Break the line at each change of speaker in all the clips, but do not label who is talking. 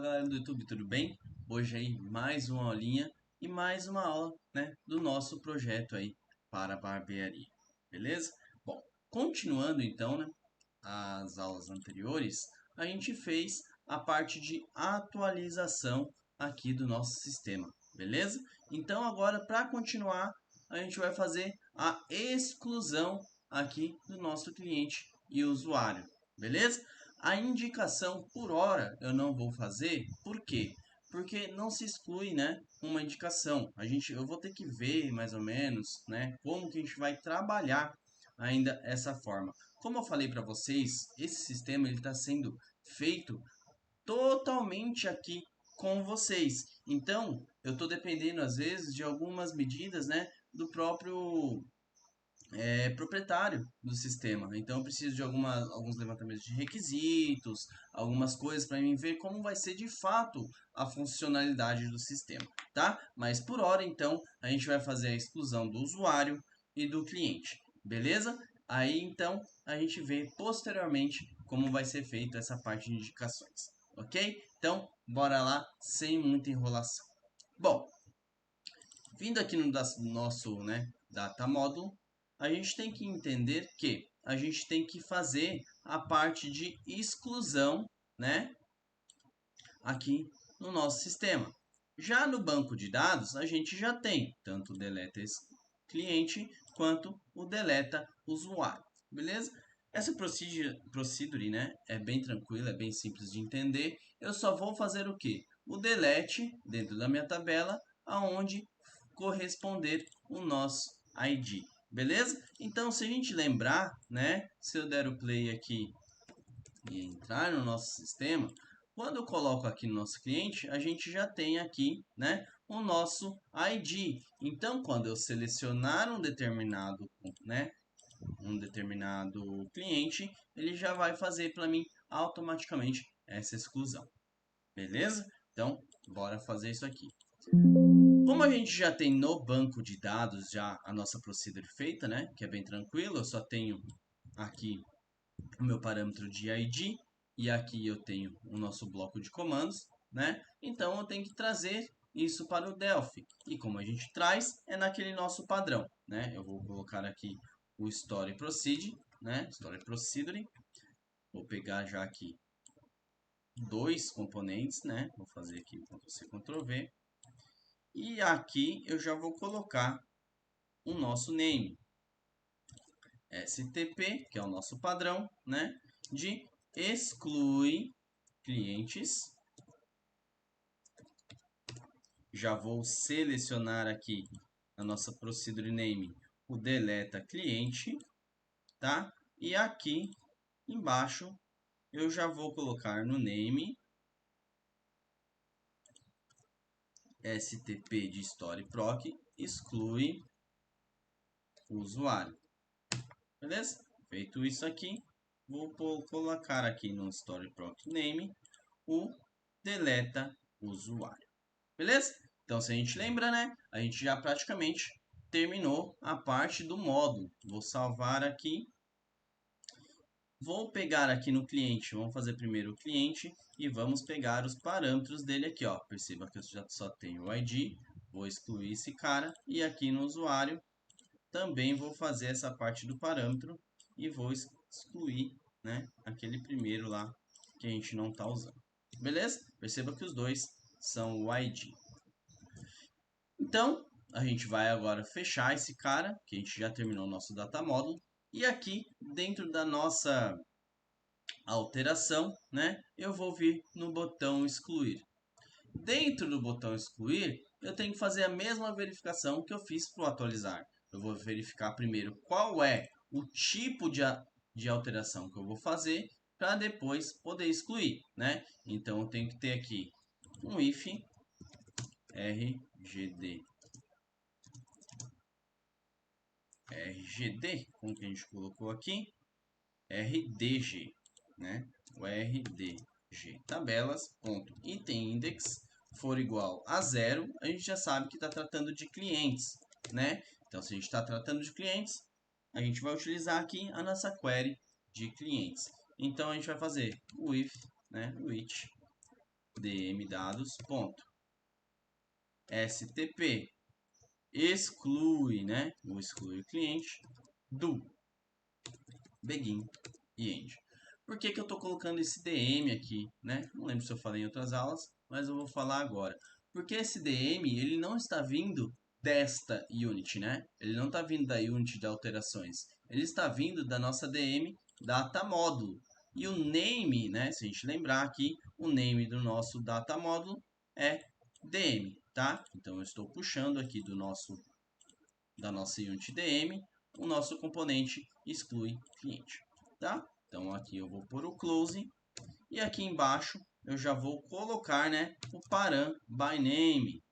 Fala galera do YouTube, tudo bem? Hoje aí mais uma aulinha e mais uma aula, né, do nosso projeto aí para a barbearia, beleza? Bom, continuando então, né, as aulas anteriores, a gente fez a parte de atualização aqui do nosso sistema, beleza? Então agora para continuar, a gente vai fazer a exclusão aqui do nosso cliente e usuário, beleza? A indicação por hora eu não vou fazer, por quê? Porque não se exclui, né, uma indicação. Eu vou ter que ver mais ou menos, né, como que a gente vai trabalhar ainda essa forma. Como eu falei para vocês, esse sistema ele está sendo feito totalmente aqui com vocês. Então, eu estou dependendo às vezes de algumas medidas, né, do próprio proprietário do sistema. Então eu preciso de alguns levantamentos de requisitos, algumas coisas para mim ver como vai ser de fato a funcionalidade do sistema, tá? Mas por hora então a gente vai fazer a exclusão do usuário e do cliente, beleza? Aí então a gente vê posteriormente como vai ser feito essa parte de indicações, ok? Então bora lá sem muita enrolação. Bom, vindo aqui no nosso, né, data módulo, a gente tem que entender que a gente tem que fazer a parte de exclusão, né, aqui no nosso sistema. Já no banco de dados, a gente já tem tanto o deleta cliente quanto o deleta usuário, beleza? Essa procedure, né, é bem tranquila, é bem simples de entender. Eu só vou fazer o que? O delete dentro da minha tabela, aonde corresponder o nosso ID, beleza? Então, se a gente lembrar, né, se eu der o play aqui e entrar no nosso sistema, quando eu coloco aqui no nosso cliente, a gente já tem aqui, né, o nosso ID. Então, quando eu selecionar né, um determinado cliente, ele já vai fazer para mim automaticamente essa exclusão. Beleza? Então, bora fazer isso aqui. Como a gente já tem no banco de dados já a nossa procedure feita, né, que é bem tranquilo, eu só tenho aqui o meu parâmetro de ID e aqui eu tenho o nosso bloco de comandos, né? Então eu tenho que trazer isso para o Delphi. E como a gente traz, é naquele nosso padrão, né? Eu vou colocar aqui o Story Procedure, né? Story Procedure. Vou pegar já aqui dois componentes, né? Vou fazer aqui o Ctrl+C, Ctrl+V. E aqui eu já vou colocar o nosso name. STP, que é o nosso padrão, né? De exclui clientes. Já vou selecionar aqui a nossa procedure name, o deleta cliente, tá? E aqui embaixo eu já vou colocar no name STP de storyproc exclui o usuário. Beleza? Feito isso aqui, vou colocar aqui no storyproc name o deleta usuário. Beleza? Então, se a gente lembra, né? A gente já praticamente terminou a parte do módulo. Vou salvar aqui. Vou pegar aqui no cliente. Vamos fazer primeiro o cliente e vamos pegar os parâmetros dele aqui, ó. Perceba que eu já só tenho o ID. Vou excluir esse cara. E aqui no usuário também vou fazer essa parte do parâmetro e vou excluir, né, aquele primeiro lá que a gente não está usando. Beleza? Perceba que os dois são o ID. Então, a gente vai agora fechar esse cara, que a gente já terminou o nosso data módulo. E aqui, dentro da nossa alteração, né, eu vou vir no botão excluir. Dentro do botão excluir, eu tenho que fazer a mesma verificação que eu fiz para o atualizar. Eu vou verificar primeiro qual é o tipo de alteração que eu vou fazer, para depois poder excluir, né? Então, eu tenho que ter aqui um if rgd RGD, como que a gente colocou aqui, RDG, né? O RDG tabelas.itemIndex for igual a 0, a gente já sabe que está tratando de clientes, né? Então, se a gente está tratando de clientes, a gente vai utilizar aqui a nossa query de clientes. Então, a gente vai fazer o if, né? O it dm dados ponto stp exclui, né? Vou excluir o cliente do begin e end. Por que que eu estou colocando esse DM aqui, né? Não lembro se eu falei em outras aulas, mas eu vou falar agora. Porque esse DM, ele não está vindo desta unit, né? Ele não está vindo da unit de alterações. Ele está vindo da nossa DM data módulo. E o name, né? Se a gente lembrar aqui, o name do nosso data módulo é DM, tá? Então eu estou puxando aqui da nossa unit DM, o nosso componente exclui cliente, tá? Então aqui eu vou pôr o close e aqui embaixo eu já vou colocar, né, o param by name,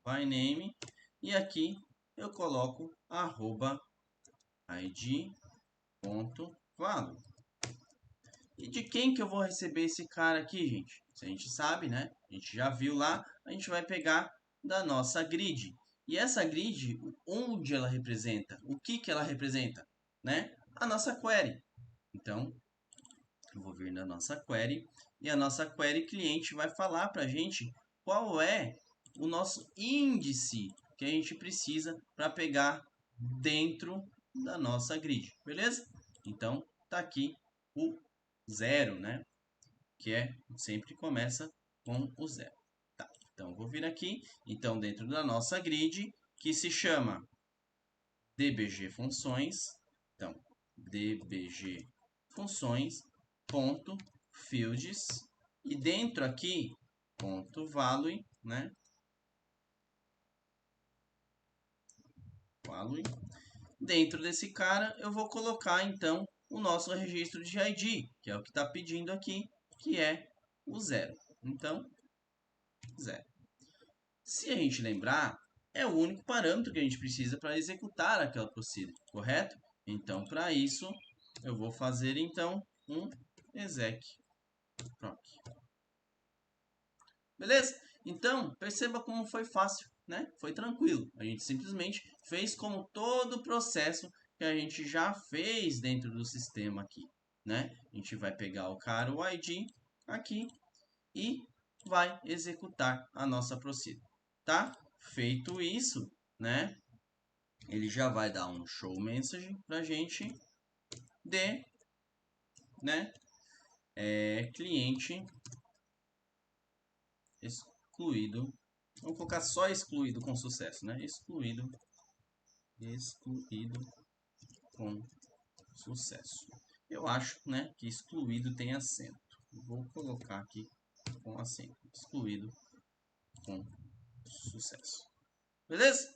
by name, e aqui eu coloco id.value. E de quem que eu vou receber esse cara aqui, gente? Se a gente sabe, né? A gente já viu lá, a gente vai pegar da nossa grid. E essa grid, onde ela representa? O que que ela representa? Né? A nossa query. Então, eu vou vir na nossa query e a nossa query cliente vai falar para a gente qual é o nosso índice que a gente precisa para pegar dentro da nossa grid, beleza? Então, tá aqui o 0, né? Que sempre começa com o 0. Tá, então, vou vir aqui. Então, dentro da nossa grid, que se chama dbg funções. Então, dbg funções, ponto, fields. E dentro aqui, ponto, value, né? Value. Dentro desse cara, eu vou colocar, então, o nosso registro de ID, que é o que está pedindo aqui, que é o 0. Então, 0. Se a gente lembrar, é o único parâmetro que a gente precisa para executar aquela procedure, correto? Então, para isso, eu vou fazer, então, um exec proc. Beleza? Então, perceba como foi fácil, né? Foi tranquilo. A gente simplesmente fez como todo o processo que a gente já fez dentro do sistema aqui, né? A gente vai pegar o cara, o ID, aqui, e vai executar a nossa procedure, tá? Feito isso, né? Ele já vai dar um show message pra gente de, né? Cliente excluído. Vamos colocar só excluído com sucesso, né? Excluído com sucesso. Eu acho, né, que excluído tem acento. Vou colocar aqui com acento. Excluído com sucesso. Beleza?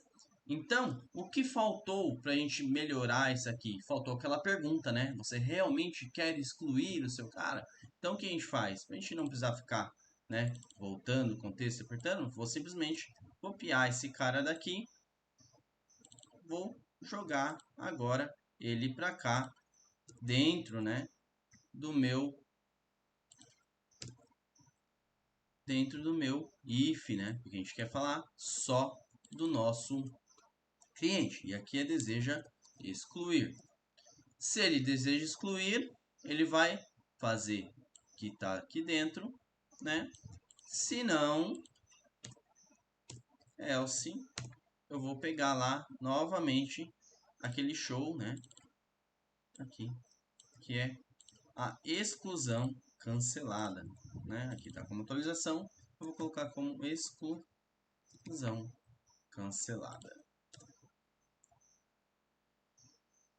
Então, o que faltou para a gente melhorar isso aqui? Faltou aquela pergunta, né? Você realmente quer excluir o seu cara? Então, o que a gente faz? Para a gente não precisar ficar, né, voltando o contexto, apertando, vou simplesmente copiar esse cara daqui. Vou jogar agora ele para cá, dentro, né, do meu if, né? Porque a gente quer falar só do nosso cliente. E aqui deseja excluir. Se ele deseja excluir, ele vai fazer que está aqui dentro, né? Se não, else, eu vou pegar lá novamente aquele show, né? Aqui, que é a exclusão cancelada, né? Aqui está como atualização, eu vou colocar como exclusão cancelada.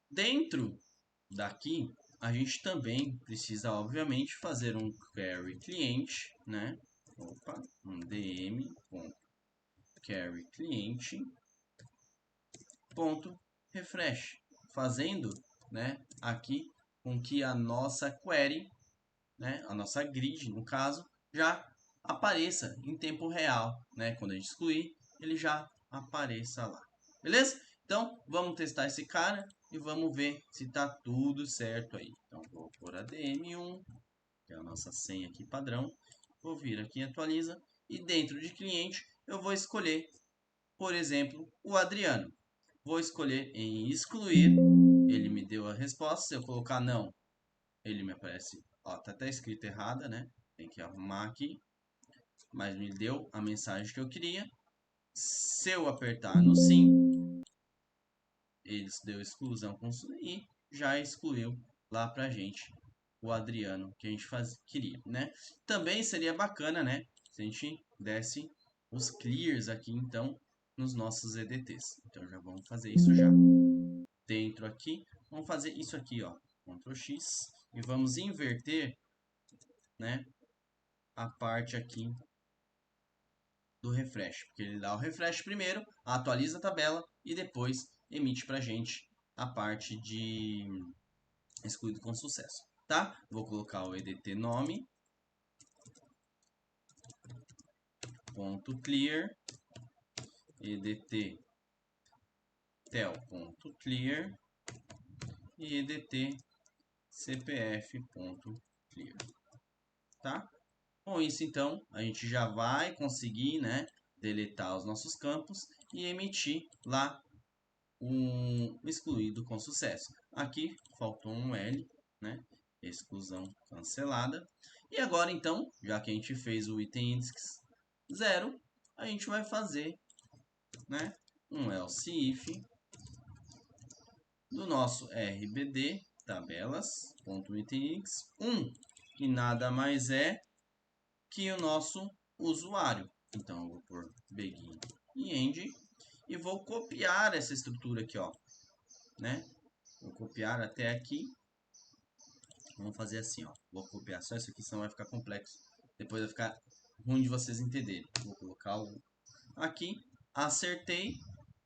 Dentro daqui, a gente também precisa, obviamente, fazer um query cliente, né? Opa, um dm query cliente ponto refresh, fazendo, né, aqui com que a nossa query, né, a nossa grid, no caso, já apareça em tempo real, né? Quando a gente excluir, ele já apareça lá. Beleza? Então, vamos testar esse cara e vamos ver se está tudo certo aí. Então, vou pôr a DM1, que é a nossa senha aqui padrão. Vou vir aqui em atualiza e dentro de cliente eu vou escolher, por exemplo, o Adriano. Vou escolher em excluir, ele me deu a resposta. Se eu colocar não, ele me aparece, ó, tá até escrito errada, né? Tem que arrumar aqui, mas me deu a mensagem que eu queria. Se eu apertar no sim, ele deu exclusão e já excluiu lá pra gente o Adriano que a gente queria, né? Também seria bacana, né? Se a gente desse os clears aqui, então, nos nossos EDTs. Então, já vamos fazer isso já. Dentro aqui, vamos fazer isso aqui, ó. Ctrl X e vamos inverter, né? A parte aqui do refresh, porque ele dá o refresh primeiro, atualiza a tabela e depois emite pra gente a parte de excluído com sucesso, tá? Vou colocar o EDT nome .clear EDT tel.clear e EDT CPF.clear, tá? Com isso, então, a gente já vai conseguir, né, deletar os nossos campos e emitir lá um excluído com sucesso. Aqui faltou um L, né? Exclusão cancelada. E agora, então, já que a gente fez o item index 0, a gente vai fazer, né, um else if do nosso RBD tabelas.itemIndex 1, que nada mais é que o nosso usuário. Então, eu vou por begin e end e vou copiar essa estrutura aqui, ó, né? Vou copiar até aqui. Vamos fazer assim, ó. Vou copiar só isso aqui, senão vai ficar complexo. Depois vai ficar ruim de vocês entenderem. Vou colocar o aqui, acertei,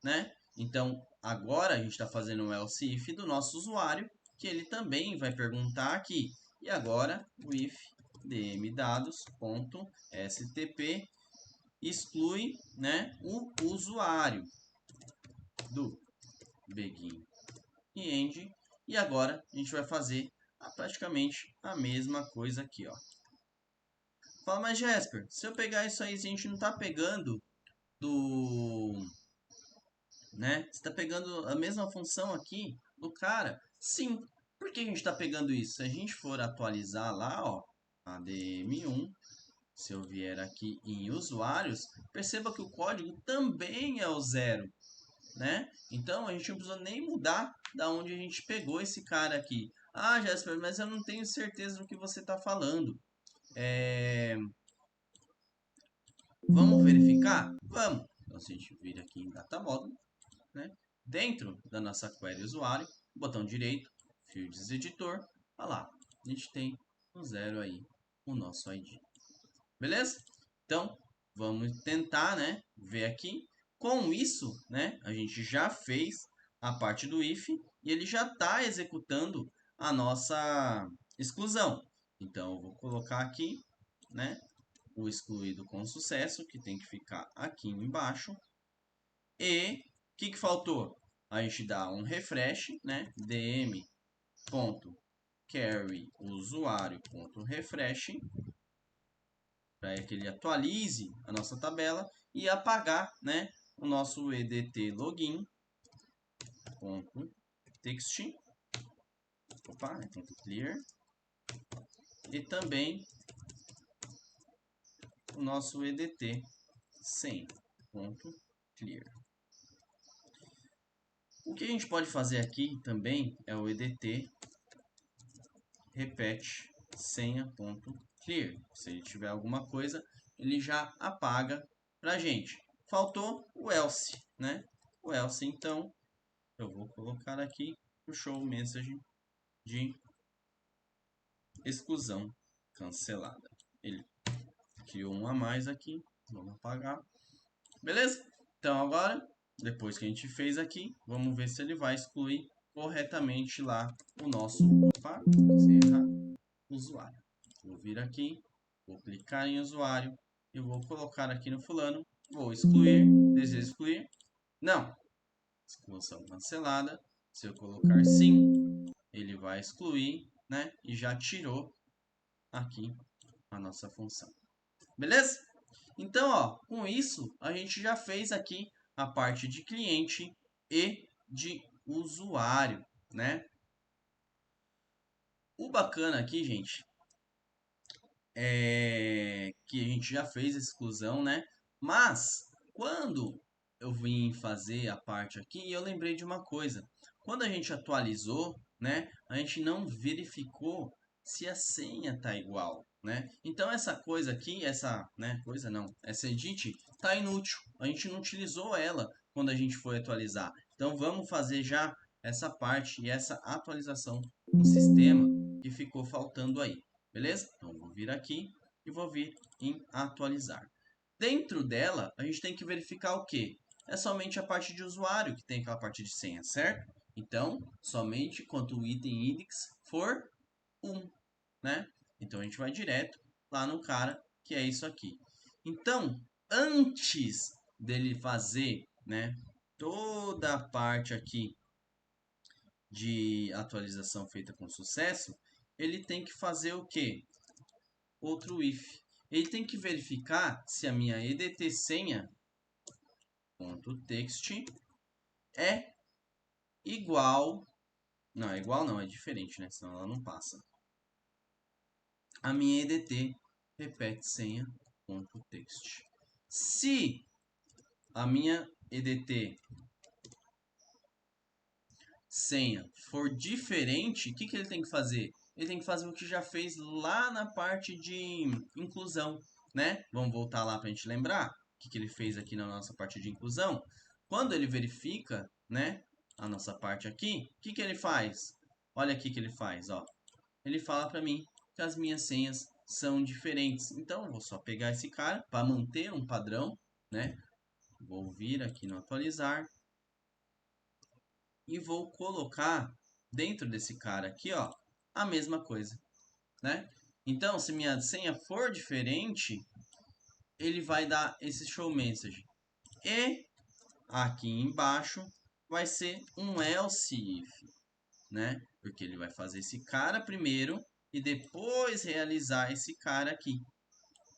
né? Então, agora a gente está fazendo um else if do nosso usuário, que ele também vai perguntar aqui. E agora, o if dmdados.stp exclui, né, o usuário do begin e end. E agora a gente vai fazer praticamente a mesma coisa aqui, ó. Fala, mas Jesper, se eu pegar isso aí, a gente não está pegando do, né? Você está pegando a mesma função aqui do cara? Sim. Por que a gente está pegando isso? Se a gente for atualizar lá, ó, ADM1, se eu vier aqui em usuários, perceba que o código também é o 0, né? Então a gente não precisa nem mudar da onde a gente pegou esse cara aqui. Ah, Jasper, mas eu não tenho certeza do que você está falando. Vamos verificar? Vamos. Então, se a gente vir aqui em Data Model, né? Dentro da nossa query usuário, botão direito, Fields Editor, olha lá, a gente tem um 0 aí, o nosso ID. Beleza? Então, vamos tentar, né, ver aqui. Com isso, né, a gente já fez a parte do if e ele já está executando a nossa exclusão. Então, eu vou colocar aqui, né, o excluído com sucesso, que tem que ficar aqui embaixo. E o que faltou? A gente dá um refresh, né? dm.carry usuário.refresh para que ele atualize a nossa tabela e apagar, né, o nosso edt login.txt, opa, é .clear, e também o nosso edt sem.clear. O que a gente pode fazer aqui também é o edt repete senha.clear. Se ele tiver alguma coisa, ele já apaga pra gente. Faltou o else, né? O else, então, eu vou colocar aqui o show message de exclusão cancelada. Ele criou um a mais aqui, vamos apagar. Beleza? Então agora, depois que a gente fez aqui, vamos ver se ele vai excluir corretamente lá o nosso usuário. Vou vir aqui, vou clicar em usuário, eu vou colocar aqui no fulano, vou excluir, desejo excluir, não, exclusão cancelada. Se eu colocar sim, ele vai excluir, né, e já tirou aqui a nossa função. Beleza? Então, ó, com isso, a gente já fez aqui a parte de cliente e de usuário, né? O bacana aqui, gente, é que a gente já fez a exclusão, né? Mas quando eu vim fazer a parte aqui, eu lembrei de uma coisa. Quando a gente atualizou, né, a gente não verificou se a senha tá igual, né? Então essa coisa aqui, essa, né, coisa não, essa edit tá inútil. A gente não utilizou ela quando a gente foi atualizar. Então vamos fazer já essa parte e essa atualização no sistema que ficou faltando aí. Beleza? Então, vou vir aqui e vou vir em atualizar. Dentro dela, a gente tem que verificar o quê? É somente a parte de usuário que tem aquela parte de senha, certo? Então, somente quando o item index for 1, né? Então, a gente vai direto lá no cara, que é isso aqui. Então, antes dele fazer, né, toda a parte aqui de atualização feita com sucesso, ele tem que fazer o quê? Outro if. Ele tem que verificar se a minha edt senha.text é igual. Não, é igual não, é diferente, né? Senão ela não passa. A minha edt repete senha.text. Se a minha edt senha for diferente, o que ele tem que fazer? Ele tem que fazer o que já fez lá na parte de inclusão, né? Vamos voltar lá para a gente lembrar o que ele fez aqui na nossa parte de inclusão. Quando ele verifica, né, a nossa parte aqui, o que ele faz? Olha aqui que ele faz, ó. Ele fala para mim que as minhas senhas são diferentes. Então, eu vou só pegar esse cara para manter um padrão, né? Vou vir aqui no atualizar e vou colocar dentro desse cara aqui, ó, a mesma coisa, né? Então, se minha senha for diferente, ele vai dar esse show message. E aqui embaixo vai ser um else if, né? Porque ele vai fazer esse cara primeiro e depois realizar esse cara aqui,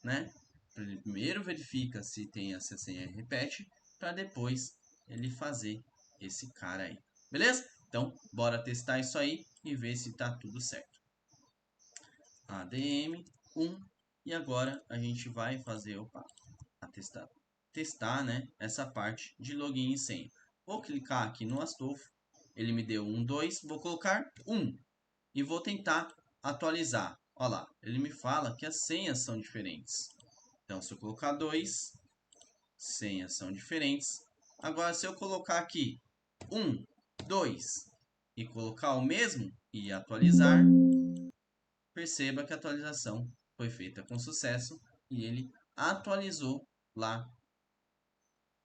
né? Primeiro verifica se tem essa senha repete para depois ele fazer esse cara aí. Beleza? Então, bora testar isso aí e ver se tá tudo certo. ADM 1 e agora a gente vai fazer testar, né, essa parte de login e senha. Vou clicar aqui no Astolfo, ele me deu 1, 2, vou colocar 1 e vou tentar atualizar. Olha lá, ele me fala que as senhas são diferentes. Então, se eu colocar 2, senhas são diferentes. Agora, se eu colocar aqui 1, 2 e colocar o mesmo e atualizar, perceba que a atualização foi feita com sucesso e ele atualizou lá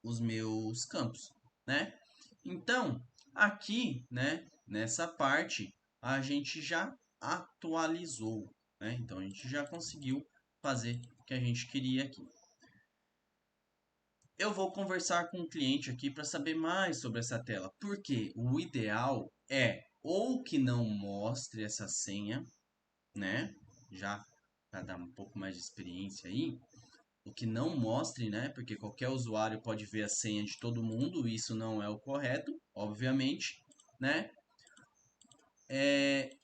os meus campos, né? Então, aqui, né, nessa parte, a gente já atualizou, né? Então, a gente já conseguiu fazer o que a gente queria aqui. Eu vou conversar com o cliente aqui para saber mais sobre essa tela, porque o ideal é ou que não mostre essa senha, né? Já para dar um pouco mais de experiência aí, o que não mostre, né? Porque qualquer usuário pode ver a senha de todo mundo, e isso não é o correto, obviamente, né?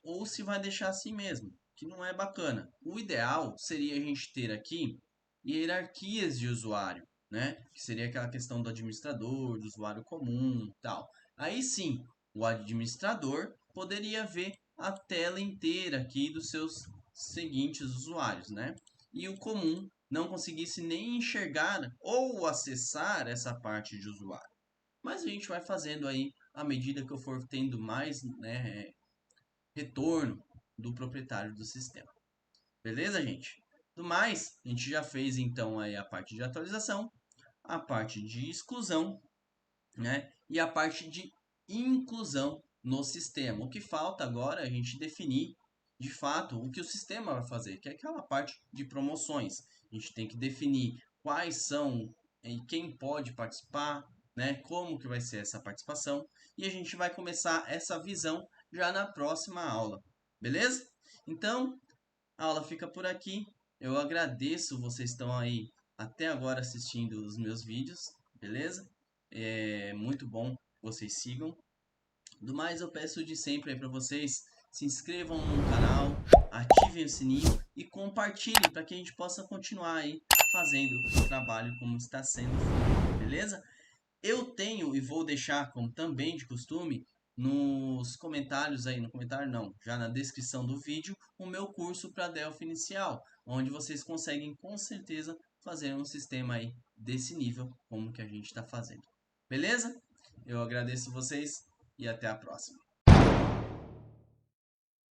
Ou se vai deixar assim mesmo, que não é bacana. O ideal seria a gente ter aqui hierarquias de usuário, né? Que seria aquela questão do administrador, do usuário comum, tal. Aí sim, o administrador poderia ver a tela inteira aqui dos seus seguintes usuários, né? E o comum não conseguisse nem enxergar ou acessar essa parte de usuário. Mas a gente vai fazendo aí à medida que eu for tendo mais, né, retorno do proprietário do sistema. Beleza, gente? Do mais, a gente já fez então aí a parte de atualização, a parte de exclusão, né? E a parte de inclusão no sistema. O que falta agora é a gente definir de fato o que o sistema vai fazer, que é aquela parte de promoções. A gente tem que definir quais são e quem pode participar, né? Como que vai ser essa participação e a gente vai começar essa visão já na próxima aula. Beleza? Então, a aula fica por aqui. Eu agradeço vocês estão aí até agora assistindo os meus vídeos, beleza? É muito bom que vocês sigam. Do mais, eu peço de sempre aí para vocês se inscrevam no canal, ativem o sininho e compartilhem para que a gente possa continuar aí fazendo o trabalho como está sendo feito, beleza? Eu tenho e vou deixar, como também de costume, nos comentários aí, no comentário não, já na descrição do vídeo, o meu curso para Delphi Inicial, onde vocês conseguem com certeza fazer um sistema aí desse nível, como que a gente está fazendo. Beleza? Eu agradeço vocês e até a próxima.